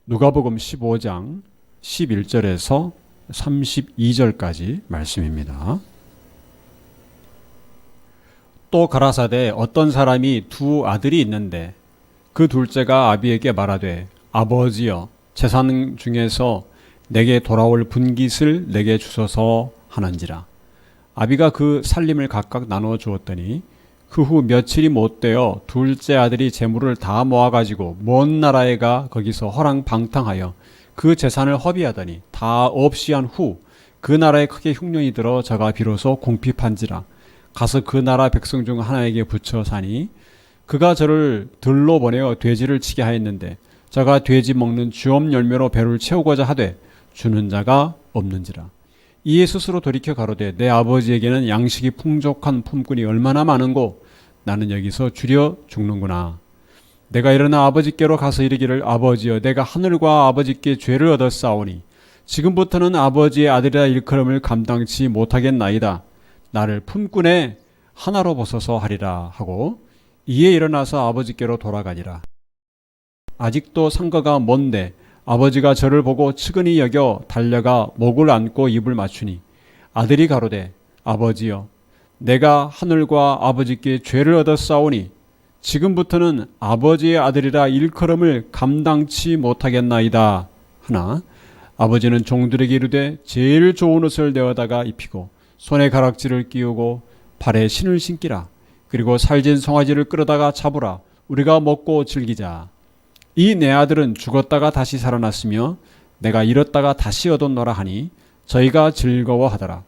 누가복음 15장 11절에서 32절까지 말씀입니다. 또 가라사대 어떤 사람이 두 아들이 있는데 그 둘째가 아비에게 말하되 아버지여 재산 중에서 내게 돌아올 분깃을 내게 주소서 하는지라. 아비가 그 살림을 각각 나누어 주었더니 그 후 며칠이 못되어 둘째 아들이 재물을 다 모아가지고 먼 나라에 가 거기서 허랑방탕하여 그 재산을 허비하더니 다 없이 한 후 그 나라에 크게 흉년이 들어 저가 비로소 궁핍한지라. 가서 그 나라 백성 중 하나에게 붙여 사니 그가 저를 들로 보내어 돼지를 치게 하였는데 저가 돼지 먹는 주엄 열매로 배를 채우고자 하되 주는 자가 없는지라. 이에 스스로 돌이켜 가로되 내 아버지에게는 양식이 풍족한 품꾼이 얼마나 많은고 나는 여기서 줄여 죽는구나. 내가 일어나 아버지께로 가서 이르기를 아버지여 내가 하늘과 아버지께 죄를 얻었사오니 지금부터는 아버지의 아들이라 일컬음을 감당치 못하겠나이다. 나를 품꾼의 하나로 보소서 하리라 하고 이에 일어나서 아버지께로 돌아가니라. 아직도 상거가 먼데 아버지가 저를 보고 측은히 여겨 달려가 목을 안고 입을 맞추니 아들이 가로되 아버지여 내가 하늘과 아버지께 죄를 얻었사오니 지금부터는 아버지의 아들이라 일컬음을 감당치 못하겠나이다 하나 아버지는 종들에게 이르되 제일 좋은 옷을 내어다가 입히고 손에 가락지를 끼우고 발에 신을 신기라. 그리고 살진 송아지를 끌어다가 잡으라. 우리가 먹고 즐기자. 이 내 아들은 죽었다가 다시 살아났으며 내가 잃었다가 다시 얻었노라 하니 저희가 즐거워하더라.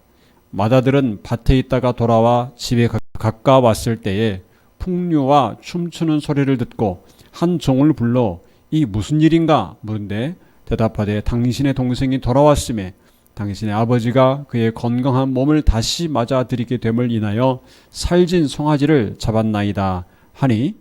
맏아들은 밭에 있다가 돌아와 집에 가까웠을 때에 풍류와 춤추는 소리를 듣고 한 종을 불러 이 무슨 일인가 물은데 대답하되 당신의 동생이 돌아왔음에 당신의 아버지가 그의 건강한 몸을 다시 맞아들이게 됨을 인하여 살진 송아지를 잡았나이다 하니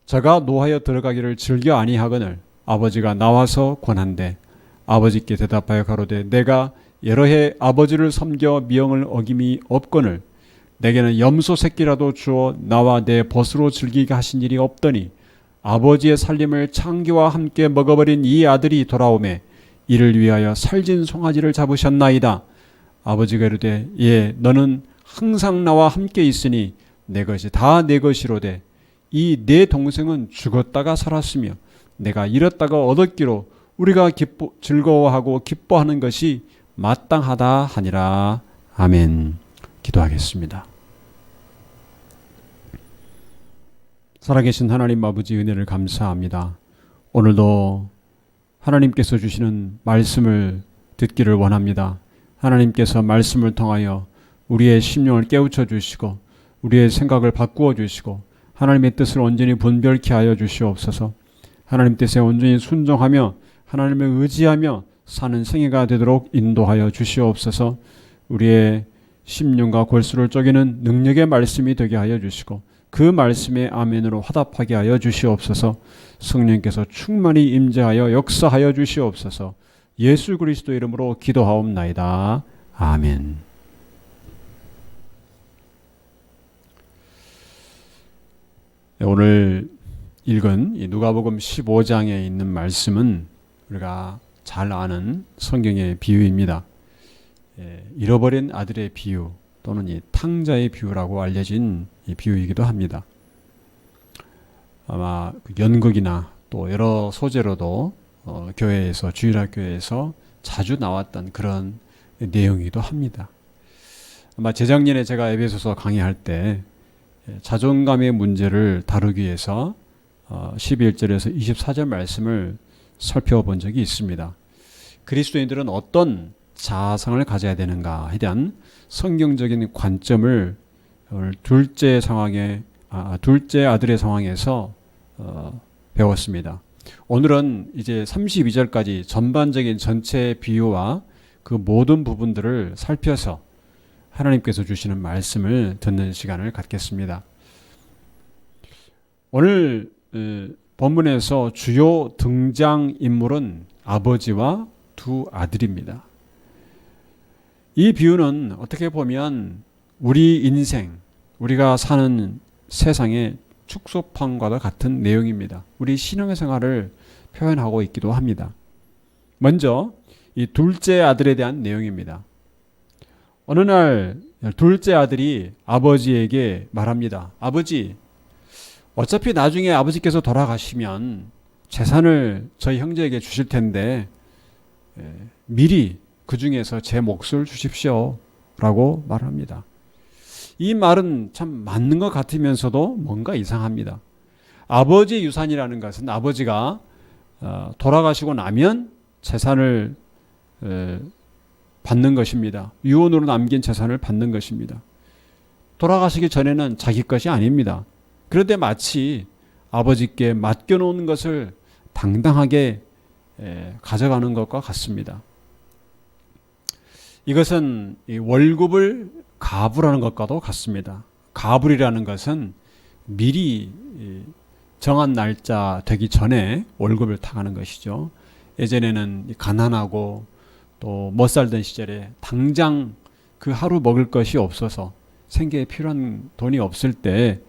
저가 노하여 들어가기를 즐겨 아니하거늘 아버지가 나와서 권한대 아버지께 대답하여 가로되 내가 여러 해 아버지를 섬겨 미영을 어김이 없거늘 내게는 염소 새끼라도 주어 나와 내 벗으로 즐기게 하신 일이 없더니 아버지의 살림을 창기와 함께 먹어버린 이 아들이 돌아오매 이를 위하여 살진 송아지를 잡으셨나이다. 아버지가 이르되 예 너는 항상 나와 함께 있으니 내 것이 다 내 것이로되 이 내 동생은 죽었다가 살았으며 내가 잃었다가 얻었기로 우리가 즐거워하고 기뻐하는 것이 마땅하다 하니라. 아멘. 기도하겠습니다. 살아계신 하나님 아버지 은혜를 감사합니다. 오늘도 하나님께서 주시는 말씀을 듣기를 원합니다. 하나님께서 말씀을 통하여 우리의 심령을 깨우쳐 주시고 우리의 생각을 바꾸어 주시고 하나님의 뜻을 온전히 분별케 하여 주시옵소서. 하나님 뜻에 온전히 순종하며 하나님을 의지하며 사는 생애가 되도록 인도하여 주시옵소서. 우리의 심령과 골수를 쪼개는 능력의 말씀이 되게 하여 주시고 그 말씀에 아멘으로 화답하게 하여 주시옵소서. 성령께서 충만히 임재하여 역사하여 주시옵소서. 예수 그리스도 이름으로 기도하옵나이다. 아멘. 오늘 읽은 이 누가복음 15장에 있는 말씀은 우리가 잘 아는 성경의 비유입니다. 잃어버린 아들의 비유 또는 이 탕자의 비유라고 알려진 이 비유이기도 합니다. 아마 연극이나 또 여러 소재로도 교회에서 주일학교에서 자주 나왔던 그런 내용이기도 합니다. 아마 재작년에 제가 에베소서 강의할 때 자존감의 문제를 다루기 위해서 11절에서 24절 말씀을 살펴본 적이 있습니다. 그리스도인들은 어떤 자아상을 가져야 되는가에 대한 성경적인 관점을 오늘 둘째 아들의 상황에서 배웠습니다. 오늘은 이제 32절까지 전반적인 전체 비유와 그 모든 부분들을 살펴서 하나님께서 주시는 말씀을 듣는 시간을 갖겠습니다. 오늘 본문에서 주요 등장인물은 아버지와 두 아들입니다. 이 비유는 어떻게 보면 우리 인생, 우리가 사는 세상의 축소판과도 같은 내용입니다. 우리 신앙생활을 표현하고 있기도 합니다. 먼저 이 둘째 아들에 대한 내용입니다. 어느 날 둘째 아들이 아버지에게 말합니다. 아버지, 어차피 나중에 아버지께서 돌아가시면 재산을 저희 형제에게 주실 텐데 미리 그 중에서 제 몫을 주십시오 라고 말합니다. 이 말은 참 맞는 것 같으면서도 뭔가 이상합니다. 아버지의 유산이라는 것은 아버지가 돌아가시고 나면 재산을 받는 것입니다. 유언으로 남긴 재산을 받는 것입니다. 돌아가시기 전에는 자기 것이 아닙니다. 그런데 마치 아버지께 맡겨놓은 것을 당당하게 가져가는 것과 같습니다. 이것은 월급을 가불하는 것과도 같습니다. 가불이라는 것은 미리 정한 날짜 되기 전에 월급을 타가는 것이죠. 예전에는 가난하고 또 못 살던 시절에 당장 그 하루 먹을 것이 없어서 생계에 필요한 돈이 없을 때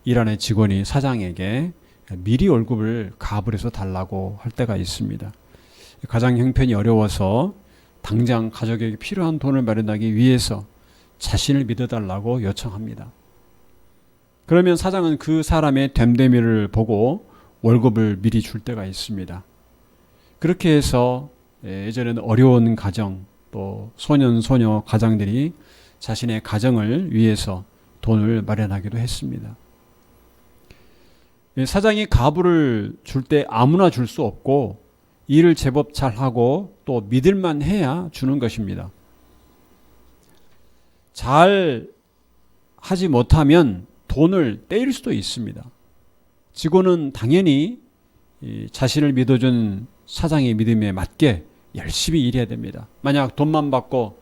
일하는 직원이 사장에게 미리 월급을 가불해서 달라고 할 때가 있습니다. 가장 형편이 어려워서 당장 가족에게 필요한 돈을 마련하기 위해서 자신을 믿어달라고 요청합니다. 그러면 사장은 그 사람의 됨됨이를 보고 월급을 미리 줄 때가 있습니다. 그렇게 해서 예전에는 어려운 가정 또 소년 소녀 가장들이 자신의 가정을 위해서 돈을 마련하기도 했습니다. 사장이 가불을 줄 때 아무나 줄 수 없고 일을 제법 잘하고 또 믿을만 해야 주는 것입니다. 잘 하지 못하면 돈을 떼일 수도 있습니다. 직원은 당연히 자신을 믿어준 사장의 믿음에 맞게 열심히 일해야 됩니다. 만약 돈만 받고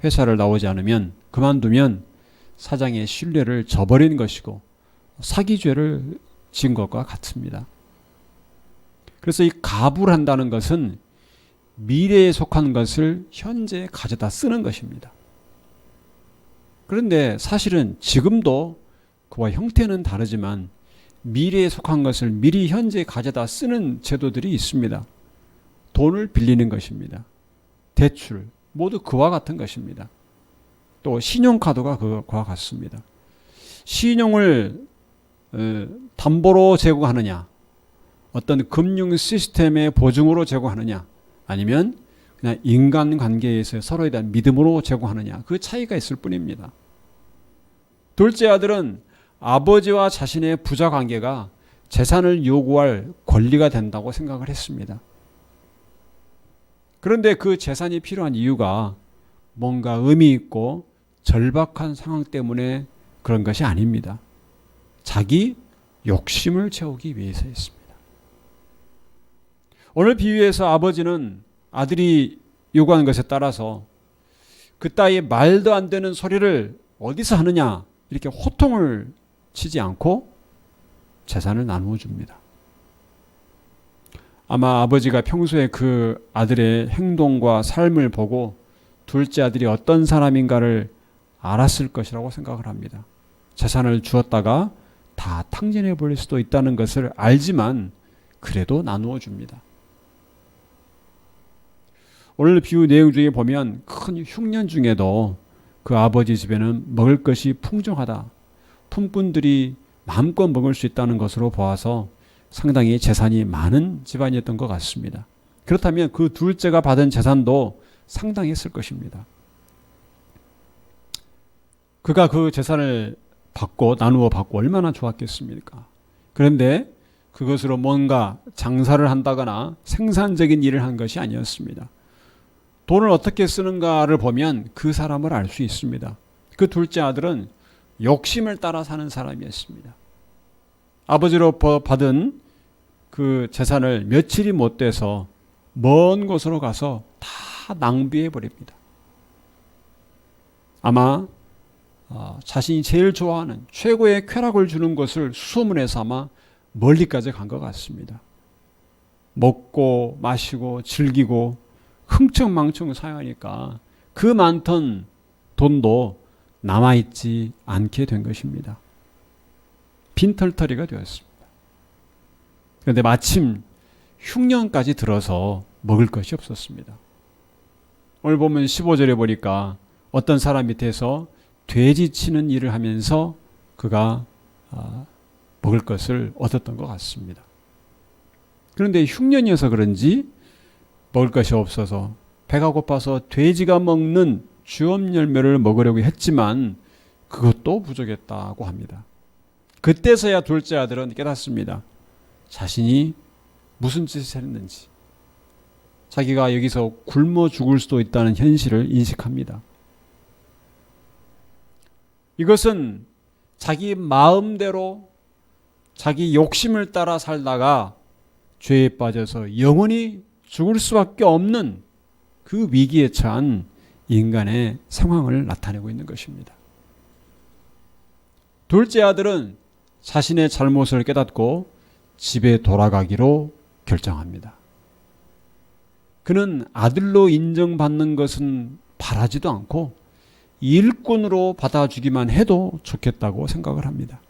회사를 나오지 않으면 그만두면 사장의 신뢰를 저버리는 것이고 사기죄를 지은 것과 같습니다. 그래서 이 가불한다는 것은 미래에 속한 것을 현재에 가져다 쓰는 것입니다. 그런데 사실은 지금도 그와 형태는 다르지만 미래에 속한 것을 미리 현재에 가져다 쓰는 제도들이 있습니다. 돈을 빌리는 것입니다. 대출, 모두 그와 같은 것입니다. 또 신용카드가 그와 같습니다. 신용을 담보로 제공하느냐, 어떤 금융 시스템의 보증으로 제공하느냐, 아니면 그냥 인간관계에서 서로에 대한 믿음으로 제공하느냐, 그 차이가 있을 뿐입니다. 둘째 아들은 아버지와 자신의 부자 관계가 재산을 요구할 권리가 된다고 생각을 했습니다. 그런데 그 재산이 필요한 이유가 뭔가 의미 있고 절박한 상황 때문에 그런 것이 아닙니다. 자기 욕심을 채우기 위해서였습니다. 오늘 비유에서 아버지는 아들이 요구하는 것에 따라서 그따위 말도 안 되는 소리를 어디서 하느냐 이렇게 호통을 치지 않고 재산을 나누어 줍니다. 아마 아버지가 평소에 그 아들의 행동과 삶을 보고 둘째 아들이 어떤 사람인가를 알았을 것이라고 생각을 합니다. 재산을 주었다가 다 탕진해 버릴 수도 있다는 것을 알지만 그래도 나누어 줍니다. 오늘 비유 내용 중에 보면 큰 흉년 중에도 그 아버지 집에는 먹을 것이 풍족하다. 품꾼들이 마음껏 먹을 수 있다는 것으로 보아서 상당히 재산이 많은 집안이었던 것 같습니다. 그렇다면 그 둘째가 받은 재산도 상당했을 것입니다. 그가 그 재산을 받고 나누어 받고 얼마나 좋았겠습니까? 그런데 그것으로 뭔가 장사를 한다거나 생산적인 일을 한 것이 아니었습니다. 돈을 어떻게 쓰는가를 보면 그 사람을 알 수 있습니다. 그 둘째 아들은 욕심을 따라 사는 사람이었습니다. 아버지로 받은 그 재산을 며칠이 못 돼서 먼 곳으로 가서 다 낭비해 버립니다. 아마 자신이 제일 좋아하는 최고의 쾌락을 주는 것을 수소문해서 아마 멀리까지 간 것 같습니다. 먹고 마시고 즐기고 흥청망청 사용하니까 그 많던 돈도 남아있지 않게 된 것입니다. 빈털터리가 되었습니다. 그런데 마침 흉년까지 들어서 먹을 것이 없었습니다. 오늘 보면 15절에 보니까 어떤 사람 밑에서 돼지 치는 일을 하면서 그가 먹을 것을 얻었던 것 같습니다. 그런데 흉년이어서 그런지 먹을 것이 없어서 배가 고파서 돼지가 먹는 주엄 열매를 먹으려고 했지만 그것도 부족했다고 합니다. 그때서야 둘째 아들은 깨닫습니다. 자신이 무슨 짓을 했는지, 자기가 여기서 굶어 죽을 수도 있다는 현실을 인식합니다. 이것은 자기 마음대로 자기 욕심을 따라 살다가 죄에 빠져서 영원히 죽을 수밖에 없는 그 위기에 처한 인간의 상황을 나타내고 있는 것입니다. 둘째 아들은 자신의 잘못을 깨닫고 집에 돌아가기로 결정합니다. 그는 아들로 인정받는 것은 바라지도 않고 일꾼으로 받아주기만 해도 좋겠다고 생각을 합니다.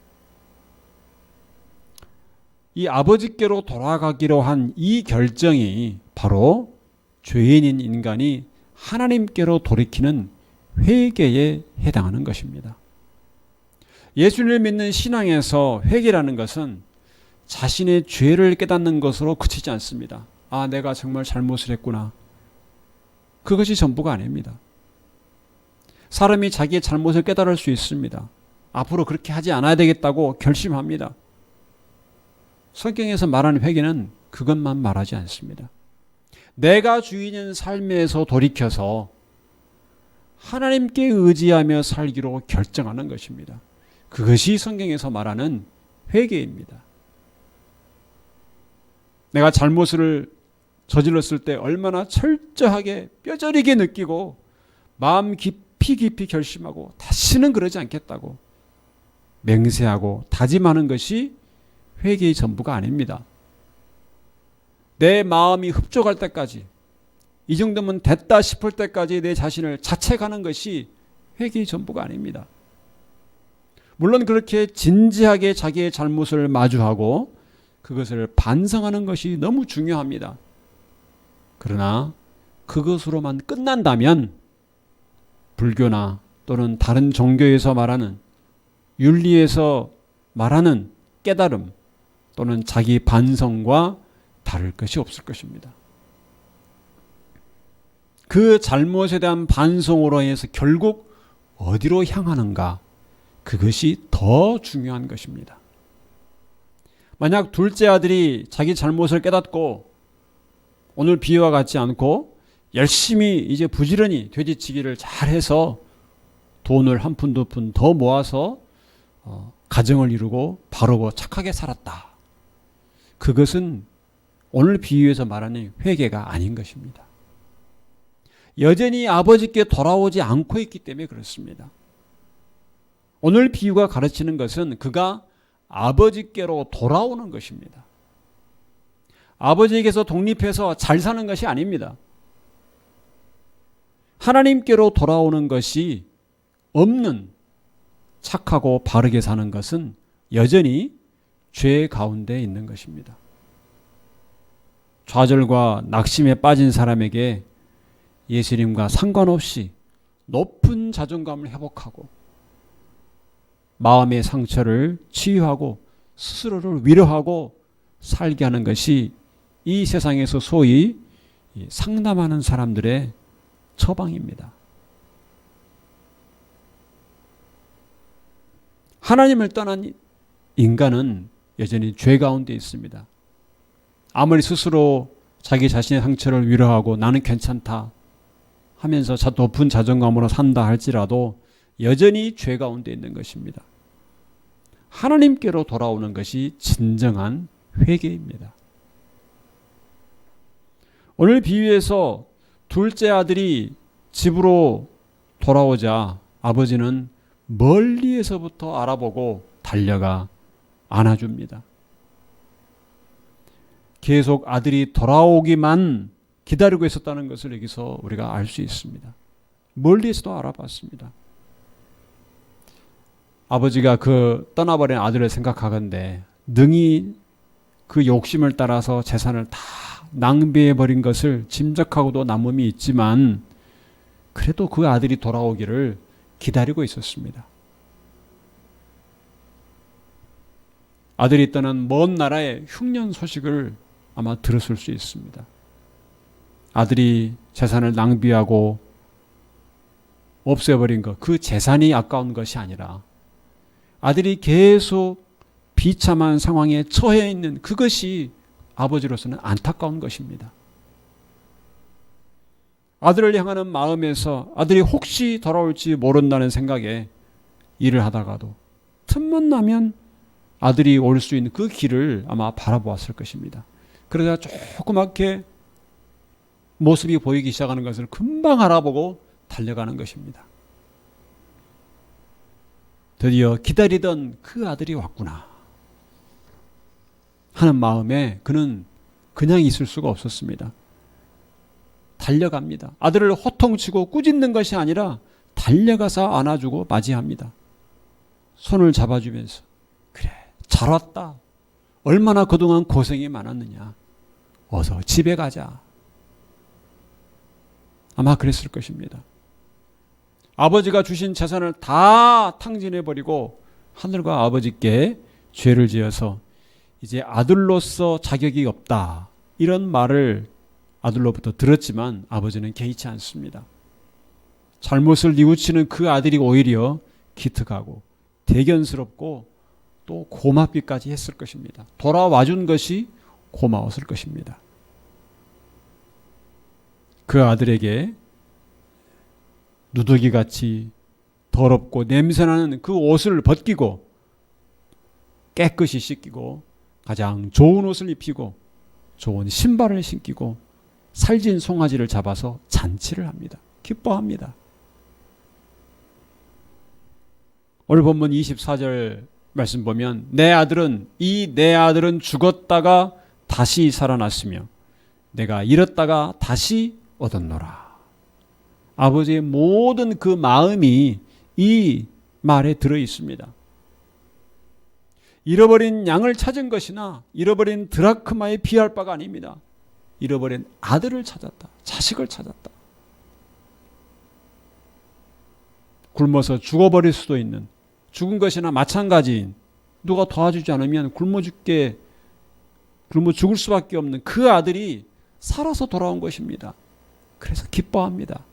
이 아버지께로 돌아가기로 한 이 결정이 바로 죄인인 인간이 하나님께로 돌이키는 회개에 해당하는 것입니다. 예수님을 믿는 신앙에서 회개라는 것은 자신의 죄를 깨닫는 것으로 그치지 않습니다. 아, 내가 정말 잘못을 했구나. 그것이 전부가 아닙니다. 사람이 자기의 잘못을 깨달을 수 있습니다. 앞으로 그렇게 하지 않아야 되겠다고 결심합니다. 성경에서 말하는 회개는 그것만 말하지 않습니다. 내가 주인인 삶에서 돌이켜서 하나님께 의지하며 살기로 결정하는 것입니다. 그것이 성경에서 말하는 회개입니다. 내가 잘못을 저질렀을 때 얼마나 철저하게 뼈저리게 느끼고 마음 깊이 결심하고 다시는 그러지 않겠다고 맹세하고 다짐하는 것이 회개의 전부가 아닙니다. 내 마음이 흡족할 때까지, 이 정도면 됐다 싶을 때까지 내 자신을 자책하는 것이 회개의 전부가 아닙니다. 물론 그렇게 진지하게 자기의 잘못을 마주하고 그것을 반성하는 것이 너무 중요합니다. 그러나 그것으로만 끝난다면 불교나 또는 다른 종교에서 말하는 윤리에서 말하는 깨달음 또는 자기 반성과 다를 것이 없을 것입니다. 그 잘못에 대한 반성으로 해서 결국 어디로 향하는가, 그것이 더 중요한 것입니다. 만약 둘째 아들이 자기 잘못을 깨닫고 오늘 비유와 같지 않고 열심히 이제 부지런히 돼지치기를 잘해서 돈을 한 푼 두 푼 더 모아서 가정을 이루고 바르고 착하게 살았다. 그것은 오늘 비유에서 말하는 회개가 아닌 것입니다. 여전히 아버지께 돌아오지 않고 있기 때문에 그렇습니다. 오늘 비유가 가르치는 것은 그가 아버지께로 돌아오는 것입니다. 아버지에게서 독립해서 잘 사는 것이 아닙니다. 하나님께로 돌아오는 것이 없는 착하고 바르게 사는 것은 여전히 죄 가운데 있는 것입니다. 좌절과 낙심에 빠진 사람에게 예수님과 상관없이 높은 자존감을 회복하고 마음의 상처를 치유하고 스스로를 위로하고 살게 하는 것이 이 세상에서 소위 상담하는 사람들의 처방입니다. 하나님을 떠난 인간은 여전히 죄 가운데 있습니다. 아무리 스스로 자기 자신의 상처를 위로하고 나는 괜찮다 하면서 높은 자존감으로 산다 할지라도 여전히 죄 가운데 있는 것입니다. 하나님께로 돌아오는 것이 진정한 회개입니다. 오늘 비유에서 둘째 아들이 집으로 돌아오자 아버지는 멀리에서부터 알아보고 달려가 안아줍니다. 계속 아들이 돌아오기만 기다리고 있었다는 것을 여기서 우리가 알 수 있습니다. 멀리에서도 알아봤습니다. 아버지가 그 떠나버린 아들을 생각하건대 능히 그 욕심을 따라서 재산을 다 낭비해버린 것을 짐작하고도 남음이 있지만 그래도 그 아들이 돌아오기를 기다리고 있었습니다. 아들이 떠난 먼 나라의 흉년 소식을 아마 들었을 수 있습니다. 아들이 재산을 낭비하고 없애버린 것, 그 재산이 아까운 것이 아니라 아들이 계속 비참한 상황에 처해 있는 그것이 아버지로서는 안타까운 것입니다. 아들을 향하는 마음에서 아들이 혹시 돌아올지 모른다는 생각에 일을 하다가도 틈만 나면 아들이 올 수 있는 그 길을 아마 바라보았을 것입니다. 그러다 조그맣게 모습이 보이기 시작하는 것을 금방 알아보고 달려가는 것입니다. 드디어 기다리던 그 아들이 왔구나 하는 마음에 그는 그냥 있을 수가 없었습니다. 달려갑니다. 아들을 호통치고 꾸짖는 것이 아니라 달려가서 안아주고 맞이합니다. 손을 잡아주면서 그래 잘 왔다. 얼마나 그동안 고생이 많았느냐. 어서 집에 가자. 아마 그랬을 것입니다. 아버지가 주신 재산을 다 탕진해버리고 하늘과 아버지께 죄를 지어서 이제 아들로서 자격이 없다. 이런 말을 아들로부터 들었지만 아버지는 개의치 않습니다. 잘못을 뉘우치는 그 아들이 오히려 기특하고 대견스럽고 또 고맙기까지 했을 것입니다. 돌아와준 것이 고마웠을 것입니다. 그 아들에게 누더기같이 더럽고 냄새나는 그 옷을 벗기고 깨끗이 씻기고 가장 좋은 옷을 입히고 좋은 신발을 신기고 살진 송아지를 잡아서 잔치를 합니다. 기뻐합니다. 오늘 본문 24절 말씀 보면 내 아들은 죽었다가 다시 살아났으며 내가 잃었다가 다시 얻었노라. 아버지의 모든 그 마음이 이 말에 들어 있습니다. 잃어버린 양을 찾은 것이나 잃어버린 드라크마에 비할 바가 아닙니다. 잃어버린 아들을 찾았다. 자식을 찾았다. 굶어서 죽어버릴 수도 있는 죽은 것이나 마찬가지인 누가 도와주지 않으면 굶어 죽을 수밖에 없는 그 아들이 살아서 돌아온 것입니다. 그래서 기뻐합니다.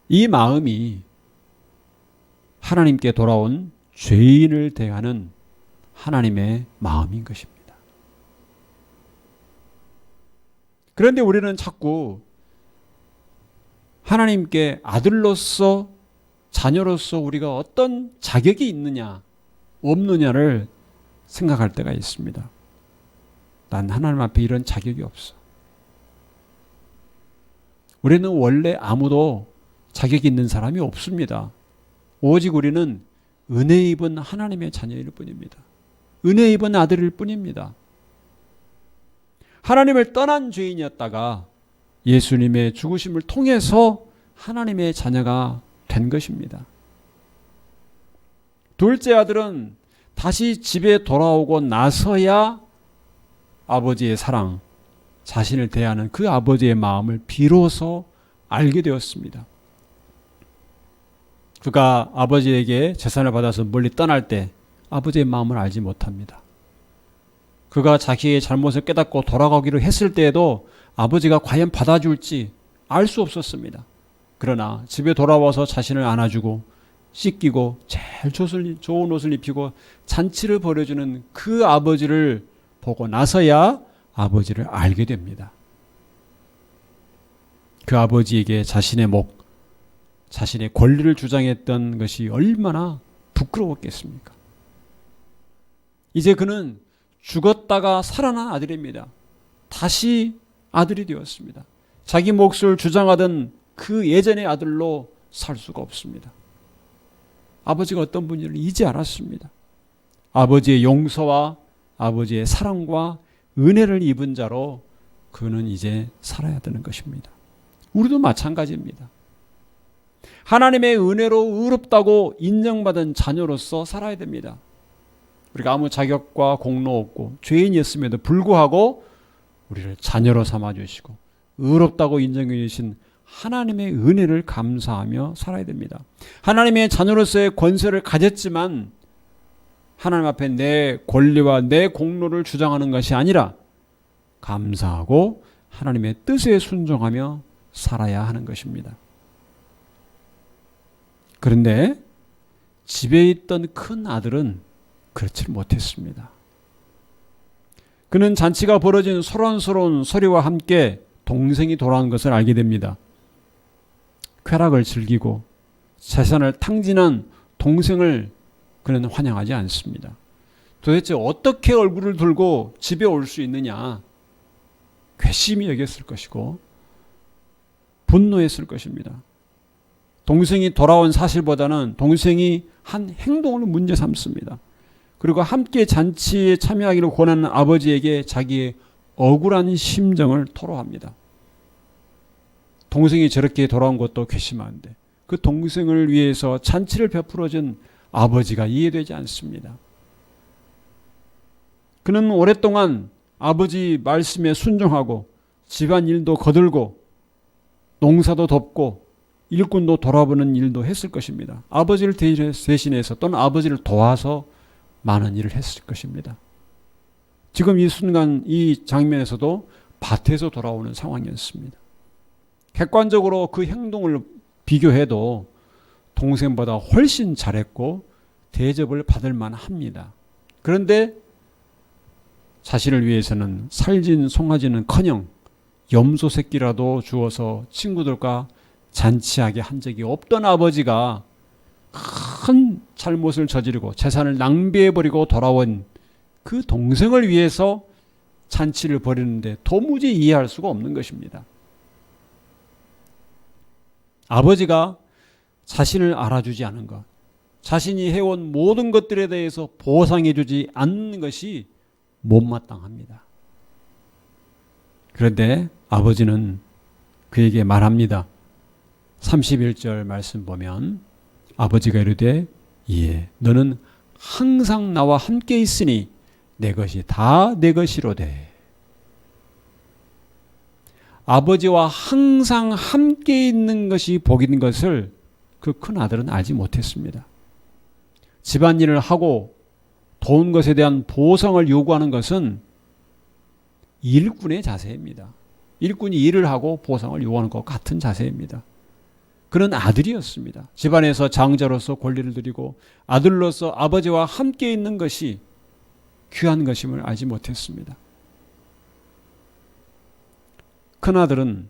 이 마음이 하나님께 돌아온 죄인을 대하는 하나님의 마음인 것입니다. 그런데 우리는 자꾸 하나님께 아들로서 자녀로서 우리가 어떤 자격이 있느냐 없느냐를 생각할 때가 있습니다. 난 하나님 앞에 이런 자격이 없어. 우리는 원래 아무도 자격이 있는 사람이 없습니다. 오직 우리는 은혜 입은 하나님의 자녀일 뿐입니다. 은혜 입은 아들일 뿐입니다. 하나님을 떠난 죄인이었다가 예수님의 죽으심을 통해서 하나님의 자녀가 된 것입니다. 둘째 아들은 다시 집에 돌아오고 나서야 아버지의 사랑, 자신을 대하는 그 아버지의 마음을 비로소 알게 되었습니다. 그가 아버지에게 재산을 받아서 멀리 떠날 때 아버지의 마음을 알지 못합니다. 그가 자기의 잘못을 깨닫고 돌아가기로 했을 때에도 아버지가 과연 받아줄지 알 수 없었습니다. 그러나 집에 돌아와서 자신을 안아주고 씻기고 제일 좋은 옷을 입히고 잔치를 벌여주는 그 아버지를 보고 나서야 아버지를 알게 됩니다. 그 아버지에게 자신의 자신의 권리를 주장했던 것이 얼마나 부끄러웠겠습니까? 이제 그는 죽었다가 살아난 아들입니다. 다시 아들이 되었습니다. 자기 몫을 주장하던 그 예전의 아들로 살 수가 없습니다. 아버지가 어떤 분인지를 이제 알았습니다. 아버지의 용서와 아버지의 사랑과 은혜를 입은 자로 그는 이제 살아야 되는 것입니다. 우리도 마찬가지입니다. 하나님의 은혜로 의롭다고 인정받은 자녀로서 살아야 됩니다. 우리가 아무 자격과 공로 없고 죄인이었음에도 불구하고 우리를 자녀로 삼아주시고 의롭다고 인정해 주신 하나님의 은혜를 감사하며 살아야 됩니다. 하나님의 자녀로서의 권세를 가졌지만 하나님 앞에 내 권리와 내 공로를 주장하는 것이 아니라 감사하고 하나님의 뜻에 순종하며 살아야 하는 것입니다. 그런데 집에 있던 큰 아들은 그렇지 못했습니다. 그는 잔치가 벌어진 소란스러운 소리와 함께 동생이 돌아온 것을 알게 됩니다. 쾌락을 즐기고 재산을 탕진한 동생을 그는 환영하지 않습니다. 도대체 어떻게 얼굴을 들고 집에 올 수 있느냐? 괘씸히 여겼을 것이고 분노했을 것입니다. 동생이 돌아온 사실보다는 동생이 한 행동을 문제 삼습니다. 그리고 함께 잔치에 참여하기를 권하는 아버지에게 자기의 억울한 심정을 토로합니다. 동생이 저렇게 돌아온 것도 괘씸한데 그 동생을 위해서 잔치를 베풀어준 아버지가 이해되지 않습니다. 그는 오랫동안 아버지 말씀에 순종하고 집안일도 거들고 농사도 돕고 일꾼도 돌아보는 일도 했을 것입니다. 아버지를 대신해서 또는 아버지를 도와서 많은 일을 했을 것입니다. 지금 이 순간 이 장면에서도 밭에서 돌아오는 상황이었습니다. 객관적으로 그 행동을 비교해도 동생보다 훨씬 잘했고 대접을 받을 만합니다. 그런데 자신을 위해서는 살진 송아지는커녕 염소 새끼라도 주어서 친구들과 잔치하게 한 적이 없던 아버지가 큰 잘못을 저지르고 재산을 낭비해버리고 돌아온 그 동생을 위해서 잔치를 벌이는데 도무지 이해할 수가 없는 것입니다. 아버지가 자신을 알아주지 않은 것, 자신이 해온 모든 것들에 대해서 보상해주지 않는 것이 못마땅합니다. 그런데 아버지는 그에게 말합니다. 31절 말씀 보면 아버지가 이르되 예, 너는 항상 나와 함께 있으니 내 것이 다 내 것이로되. 아버지와 항상 함께 있는 것이 복인 것을 그 큰 아들은 알지 못했습니다. 집안일을 하고 도운 것에 대한 보상을 요구하는 것은 일꾼의 자세입니다. 일꾼이 일을 하고 보상을 요구하는 것 같은 자세입니다. 그는 아들이었습니다. 집안에서 장자로서 권리를 드리고 아들로서 아버지와 함께 있는 것이 귀한 것임을 알지 못했습니다. 큰아들은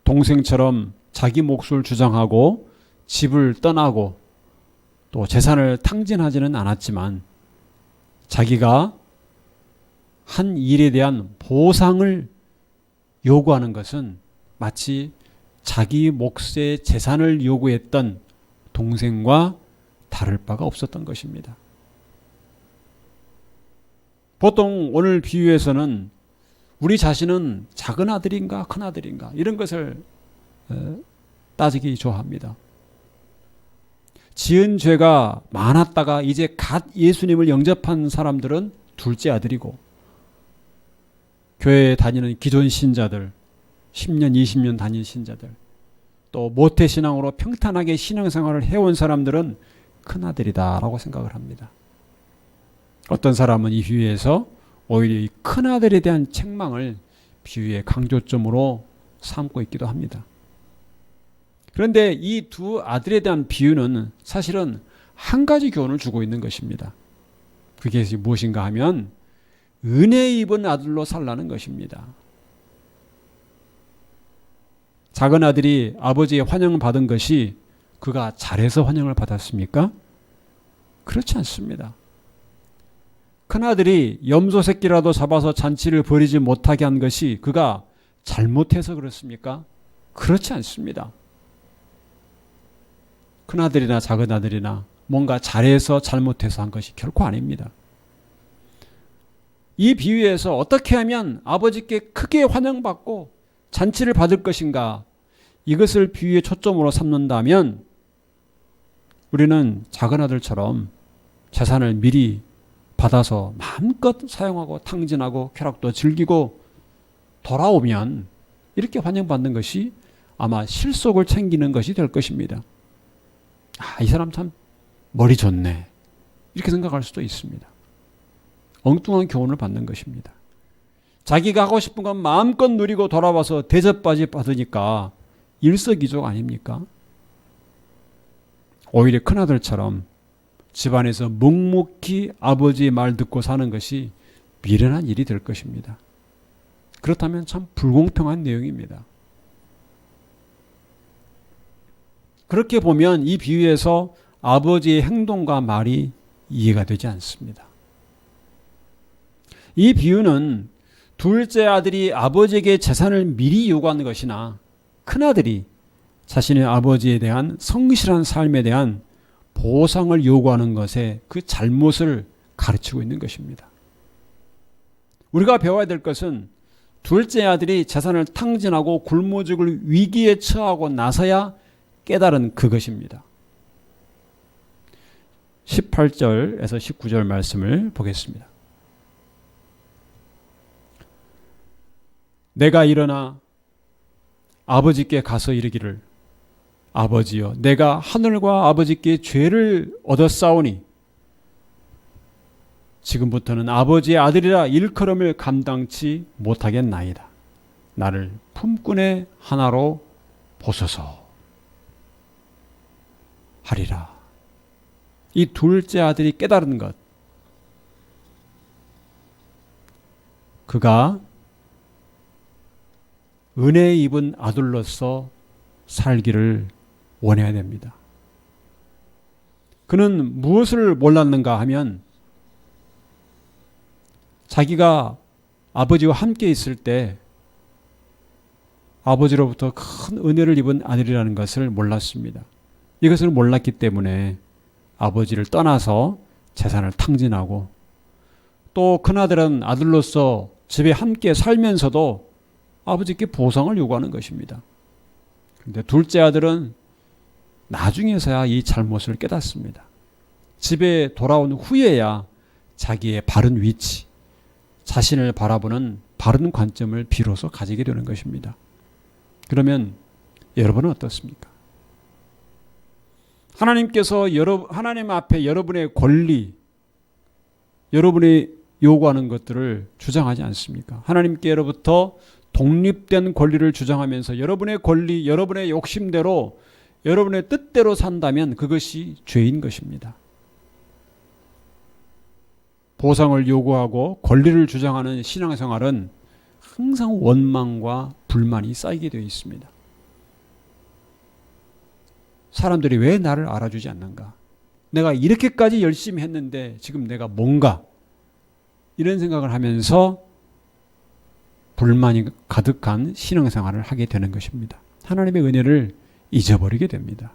동생처럼 자기 몫을 주장하고 집을 떠나고 또 재산을 탕진하지는 않았지만 자기가 한 일에 대한 보상을 요구하는 것은 마치 자기 몫의 재산을 요구했던 동생과 다를 바가 없었던 것입니다. 보통 오늘 비유에서는 우리 자신은 작은 아들인가 큰 아들인가 이런 것을 따지기 좋아합니다. 지은 죄가 많았다가 이제 갓 예수님을 영접한 사람들은 둘째 아들이고 교회에 다니는 기존 신자들 10년 20년 다닌 신자들 또 모태신앙으로 평탄하게 신앙생활을 해온 사람들은 큰아들이다라고 생각을 합니다. 어떤 사람은 이 비유에서 오히려 이 큰아들에 대한 책망을 비유의 강조점으로 삼고 있기도 합니다. 그런데 이 두 아들에 대한 비유는 사실은 한 가지 교훈을 주고 있는 것입니다. 그게 무엇인가 하면 은혜 입은 아들로 살라는 것입니다. 작은 아들이 아버지의 환영을 받은 것이 그가 잘해서 환영을 받았습니까? 그렇지 않습니다. 큰아들이 염소 새끼라도 잡아서 잔치를 벌이지 못하게 한 것이 그가 잘못해서 그렇습니까? 그렇지 않습니다. 큰아들이나 작은아들이나 뭔가 잘해서 잘못해서 한 것이 결코 아닙니다. 이 비유에서 어떻게 하면 아버지께 크게 환영받고 잔치를 받을 것인가, 이것을 비유의 초점으로 삼는다면 우리는 작은 아들처럼 재산을 미리 받아서 마음껏 사용하고 탕진하고 쾌락도 즐기고 돌아오면 이렇게 환영받는 것이 아마 실속을 챙기는 것이 될 것입니다. 이 사람 참 머리 좋네, 이렇게 생각할 수도 있습니다. 엉뚱한 교훈을 받는 것입니다. 자기가 하고 싶은 건 마음껏 누리고 돌아와서 대접받이 받으니까 일석이조 아닙니까? 오히려 큰아들처럼 집안에서 묵묵히 아버지의 말 듣고 사는 것이 미련한 일이 될 것입니다. 그렇다면 참 불공평한 내용입니다. 그렇게 보면 이 비유에서 아버지의 행동과 말이 이해가 되지 않습니다. 이 비유는 둘째 아들이 아버지에게 재산을 미리 요구하는 것이나 큰아들이 자신의 아버지에 대한 성실한 삶에 대한 보상을 요구하는 것에 그 잘못을 가르치고 있는 것입니다. 우리가 배워야 될 것은 둘째 아들이 재산을 탕진하고 굶어 죽을 위기에 처하고 나서야 깨달은 그것입니다. 18절에서 19절 말씀을 보겠습니다. 내가 일어나 아버지께 가서 이르기를 아버지여 내가 하늘과 아버지께 죄를 얻었사오니 지금부터는 아버지의 아들이라 일컬음을 감당치 못하겠나이다. 나를 품꾼의 하나로 보소서 하리라. 이 둘째 아들이 깨달은 것, 그가 은혜 입은 아들로서 살기를 원해야 됩니다. 그는 무엇을 몰랐는가 하면 자기가 아버지와 함께 있을 때 아버지로부터 큰 은혜를 입은 아들이라는 것을 몰랐습니다. 이것을 몰랐기 때문에 아버지를 떠나서 재산을 탕진하고 또 큰아들은 아들로서 집에 함께 살면서도 아버지께 보상을 요구하는 것입니다. 그런데 둘째 아들은 나중에서야 이 잘못을 깨닫습니다. 집에 돌아온 후에야 자기의 바른 위치, 자신을 바라보는 바른 관점을 비로소 가지게 되는 것입니다. 그러면 여러분은 어떻습니까? 하나님께서 하나님 앞에 여러분의 권리, 여러분이 요구하는 것들을 주장하지 않습니까? 하나님께로부터 독립된 권리를 주장하면서 여러분의 권리, 여러분의 욕심대로, 여러분의 뜻대로 산다면 그것이 죄인 것입니다. 보상을 요구하고 권리를 주장하는 신앙생활은 항상 원망과 불만이 쌓이게 되어 있습니다. 사람들이 왜 나를 알아주지 않는가? 내가 이렇게까지 열심히 했는데 지금 내가 뭔가? 이런 생각을 하면서 불만이 가득한 신앙생활을 하게 되는 것입니다. 하나님의 은혜를 잊어버리게 됩니다.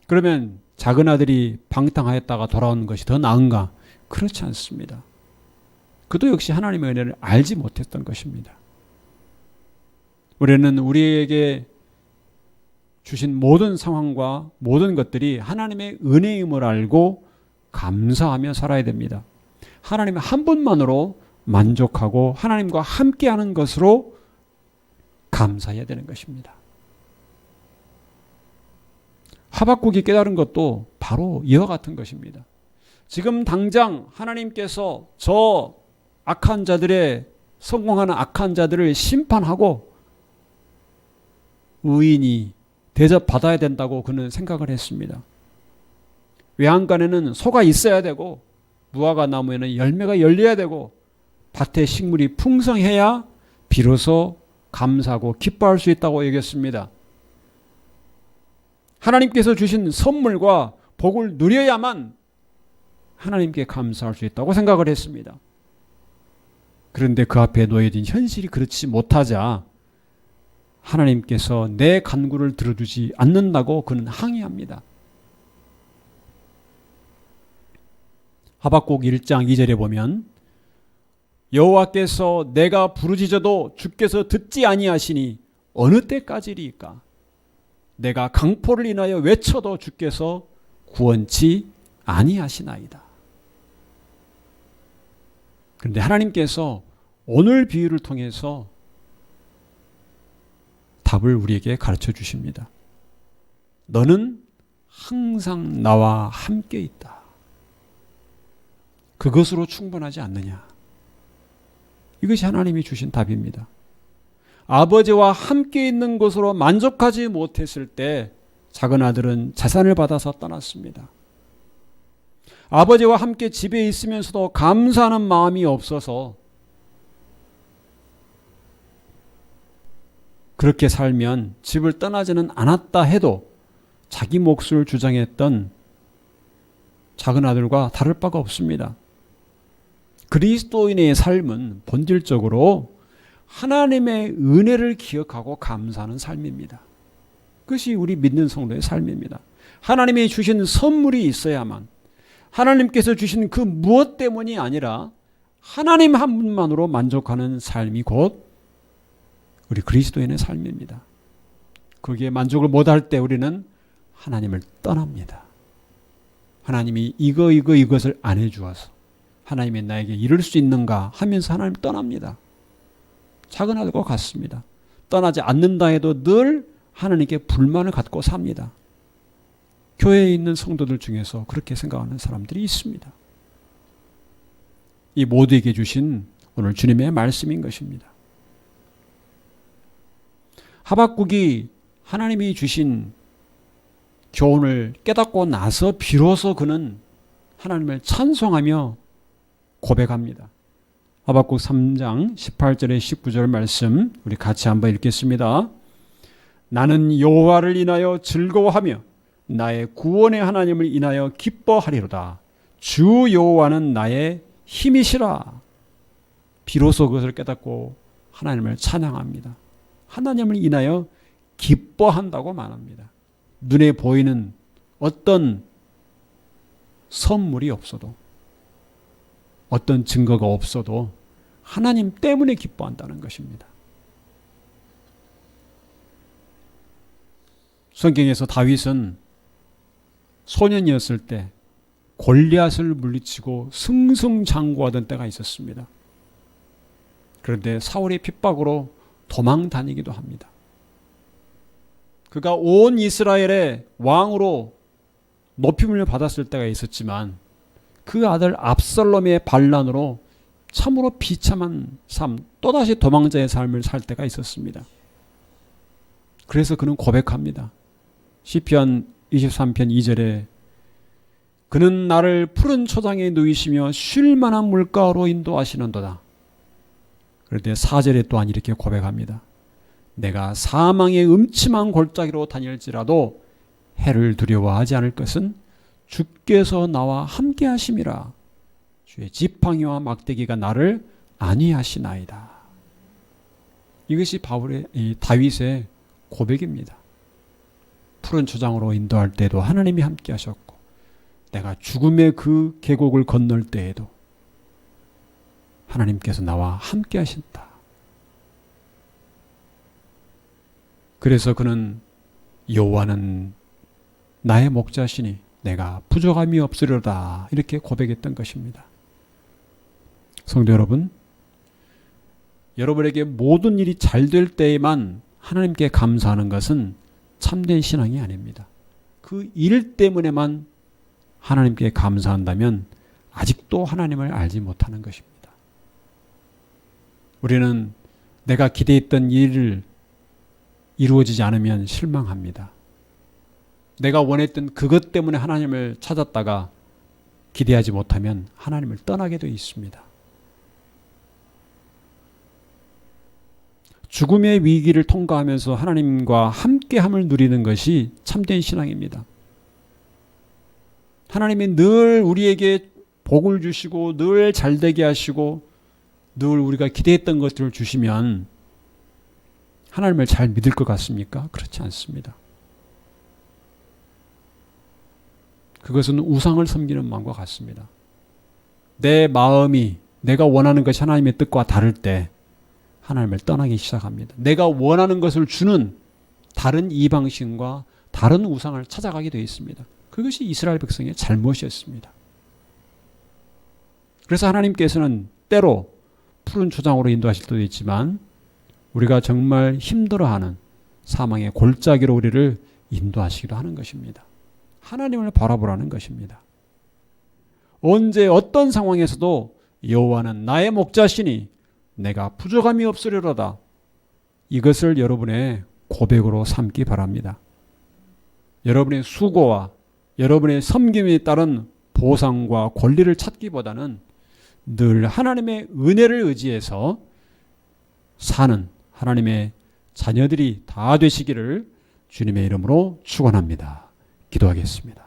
그러면 작은 아들이 방탕하였다가 돌아오는 것이 더 나은가? 그렇지 않습니다. 그도 역시 하나님의 은혜를 알지 못했던 것입니다. 우리는 우리에게 주신 모든 상황과 모든 것들이 하나님의 은혜임을 알고 감사하며 살아야 됩니다. 하나님 한 분만으로 만족하고 하나님과 함께하는 것으로 감사해야 되는 것입니다. 하박국이 깨달은 것도 바로 이와 같은 것입니다. 지금 당장 하나님께서 저 악한 자들의 성공하는 악한 자들을 심판하고 의인이 대접받아야 된다고 그는 생각을 했습니다. 외양간에는 소가 있어야 되고 무화과 나무에는 열매가 열려야 되고 밭에 식물이 풍성해야 비로소 감사하고 기뻐할 수 있다고 여겼습니다. 하나님께서 주신 선물과 복을 누려야만 하나님께 감사할 수 있다고 생각을 했습니다. 그런데 그 앞에 놓여진 현실이 그렇지 못하자 하나님께서 내 간구를 들어주지 않는다고 그는 항의합니다. 하박국 1장 2절에 보면 여호와께서 내가 부르짖어도 주께서 듣지 아니하시니 어느 때까지리까? 내가 강포를 인하여 외쳐도 주께서 구원치 아니하시나이다. 그런데 하나님께서 오늘 비유를 통해서 답을 우리에게 가르쳐 주십니다. 너는 항상 나와 함께 있다. 그것으로 충분하지 않느냐? 이것이 하나님이 주신 답입니다. 아버지와 함께 있는 것으로 만족하지 못했을 때 작은 아들은 재산을 받아서 떠났습니다. 아버지와 함께 집에 있으면서도 감사하는 마음이 없어서 그렇게 살면 집을 떠나지는 않았다 해도 자기 몫을 주장했던 작은 아들과 다를 바가 없습니다. 그리스도인의 삶은 본질적으로 하나님의 은혜를 기억하고 감사하는 삶입니다. 그것이 우리 믿는 성도의 삶입니다. 하나님이 주신 선물이 있어야만, 하나님께서 주신 그 무엇 때문이 아니라 하나님 한 분만으로 만족하는 삶이 곧 우리 그리스도인의 삶입니다. 거기에 만족을 못할 때 우리는 하나님을 떠납니다. 하나님이 이것을 안 해주어서 하나님이 나에게 이룰 수 있는가 하면서 하나님 떠납니다. 작은 아들과 같습니다. 떠나지 않는다 해도 늘 하나님께 불만을 갖고 삽니다. 교회에 있는 성도들 중에서 그렇게 생각하는 사람들이 있습니다. 이 모두에게 주신 오늘 주님의 말씀인 것입니다. 하박국이 하나님이 주신 교훈을 깨닫고 나서 비로소 그는 하나님을 찬송하며 고백합니다. 하박국 3장 18절에 19절 말씀 우리 같이 한번 읽겠습니다. 나는 여호와를 인하여 즐거워하며 나의 구원의 하나님을 인하여 기뻐하리로다. 주 여호와는 나의 힘이시라. 비로소 그것을 깨닫고 하나님을 찬양합니다. 하나님을 인하여 기뻐한다고 말합니다. 눈에 보이는 어떤 선물이 없어도, 어떤 증거가 없어도 하나님 때문에 기뻐한다는 것입니다. 성경에서 다윗은 소년이었을 때 골리앗을 물리치고 승승장구하던 때가 있었습니다. 그런데 사울의 핍박으로 도망 다니기도 합니다. 그가 온 이스라엘의 왕으로 높임을 받았을 때가 있었지만 그 아들 압살롬의 반란으로 참으로 비참한 삶, 또다시 도망자의 삶을 살 때가 있었습니다. 그래서 그는 고백합니다. 시편 23편 2절에 그는 나를 푸른 초장에 누이시며 쉴 만한 물가로 인도하시는도다. 그런데 4절에 또한 이렇게 고백합니다. 내가 사망의 음침한 골짜기로 다닐지라도 해를 두려워하지 않을 것은 주께서 나와 함께 하심이라. 주의 지팡이와 막대기가 나를 안위하시나이다. 이것이 다윗의 고백입니다. 푸른 초장으로 인도할 때도 하나님이 함께 하셨고, 내가 죽음의 그 계곡을 건널 때에도 하나님께서 나와 함께 하신다. 그래서 그는 여호와는 나의 목자시니 내가 부족함이 없으리로다, 이렇게 고백했던 것입니다. 성도 여러분, 여러분에게 모든 일이 잘 될 때에만 하나님께 감사하는 것은 참된 신앙이 아닙니다. 그 일 때문에만 하나님께 감사한다면 아직도 하나님을 알지 못하는 것입니다. 우리는 내가 기대했던 일을 이루어지지 않으면 실망합니다. 내가 원했던 그것 때문에 하나님을 찾았다가 기대하지 못하면 하나님을 떠나게 되어 있습니다. 죽음의 위기를 통과하면서 하나님과 함께함을 누리는 것이 참된 신앙입니다. 하나님이 늘 우리에게 복을 주시고 늘 잘되게 하시고 늘 우리가 기대했던 것들을 주시면 하나님을 잘 믿을 것 같습니까? 그렇지 않습니다. 그것은 우상을 섬기는 마음과 같습니다. 내 마음이 내가 원하는 것이 하나님의 뜻과 다를 때 하나님을 떠나기 시작합니다. 내가 원하는 것을 주는 다른 이방신과 다른 우상을 찾아가게 되어 있습니다. 그것이 이스라엘 백성의 잘못이었습니다. 그래서 하나님께서는 때로 푸른 초장으로 인도하실 수도 있지만 우리가 정말 힘들어하는 사망의 골짜기로 우리를 인도하시기도 하는 것입니다. 하나님을 바라보라는 것입니다. 언제 어떤 상황에서도 여호와는 나의 목자시니 내가 부족함이 없으리로다. 이것을 여러분의 고백으로 삼기 바랍니다. 여러분의 수고와 여러분의 섬김에 따른 보상과 권리를 찾기보다는 늘 하나님의 은혜를 의지해서 사는 하나님의 자녀들이 다 되시기를 주님의 이름으로 축원합니다. 기도하겠습니다.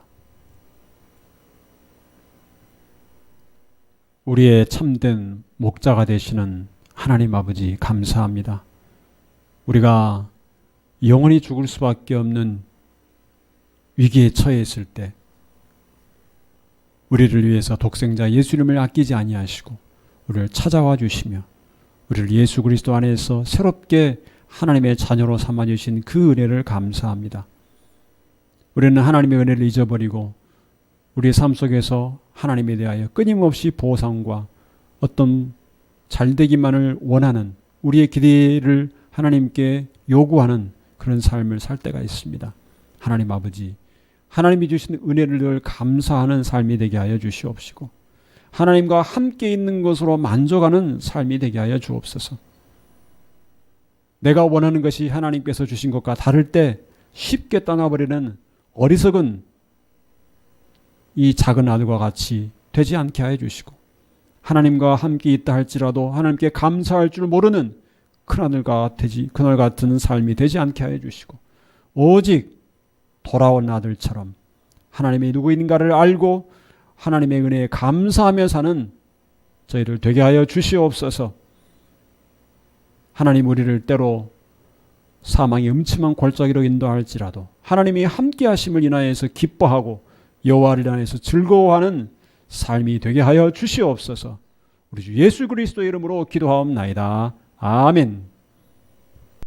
우리의 참된 목자가 되시는 하나님 아버지 감사합니다. 우리가 영원히 죽을 수밖에 없는 위기에 처해 있을 때 우리를 위해서 독생자 예수님을 아끼지 아니하시고 우리를 찾아와 주시며 우리를 예수 그리스도 안에서 새롭게 하나님의 자녀로 삼아주신 그 은혜를 감사합니다. 우리는 하나님의 은혜를 잊어버리고 우리의 삶 속에서 하나님에 대하여 끊임없이 보상과 어떤 잘되기만을 원하는 우리의 기대를 하나님께 요구하는 그런 삶을 살 때가 있습니다. 하나님 아버지, 하나님이 주신 은혜를 늘 감사하는 삶이 되게 하여 주시옵시고 하나님과 함께 있는 것으로 만족하는 삶이 되게 하여 주옵소서. 내가 원하는 것이 하나님께서 주신 것과 다를 때 쉽게 떠나버리는 어리석은 이 작은 아들과 같이 되지 않게 하여 주시고 하나님과 함께 있다 할지라도 하나님께 감사할 줄 모르는 그날 같은 삶이 되지 않게 하여 주시고 오직 돌아온 아들처럼 하나님이 누구인가를 알고 하나님의 은혜에 감사하며 사는 저희를 되게 하여 주시옵소서. 하나님 우리를 때로 사망이 음침한 골짜기로 인도할지라도 하나님이 함께 하심을 인하여서 기뻐하고 여호와를 인하여서 즐거워하는 삶이 되게 하여 주시옵소서. 우리 주 예수 그리스도의 이름으로 기도하옵나이다. 아멘.